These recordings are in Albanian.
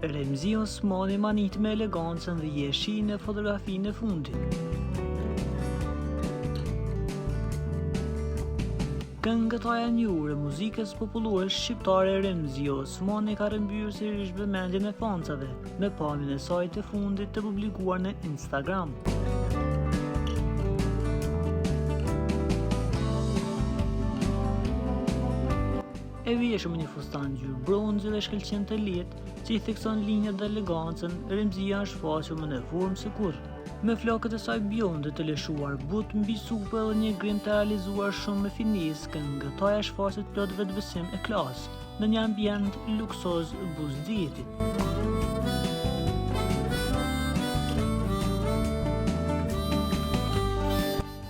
Remzi Osmani manit me elegancën dhe jeshin e fotografinë e fundit. Këngëtaja e njohur e muzikës popullore shqiptare Remzi Osmani ka rrëmbyer sërish vëmendjen e fansave me pamjen e saj të fundit të publikuar në Instagram. E veshur me një fustan ngjyrë bronzi dhe shkëlqen të lehtë, që i thekson linjat dhe elegancën, Remzia është shfaqur më në formë se kurrë. Me flokët e saj bjonde të lëshuar but mbi supe dhe një grim të realizuar shumë me finesë, këngëtaja shfaqet plot vetbesim e klasë në një ambient luksoz buzëdietit.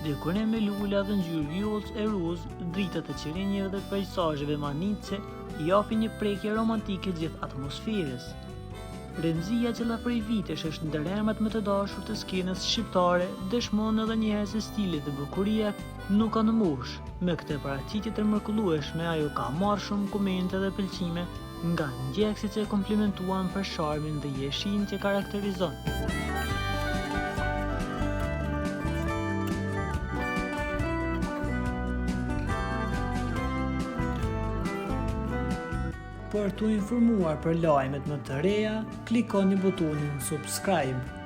Dekorim me lula dhe ngjyrë vjollcë e ruz, dritat e qirenjeve dhe peizazheve manitse i japin një prekje romantike gjithë atmosferës. Remzia, që prej vitesh është ndër emrat më të dashur të skenës shqiptare, dëshmon edhe njëherë se stili dhe bukuria nuk kanë moshë. Me këtë paraqitje të mrekullueshme, ajo ka marrë shumë komente dhe pëlqime nga ndjekësit që e komplimentuan për sharmin dhe jeshin që karakterizon. Për t'u informuar për lajmet më të reja, klikoni butonin subscribe.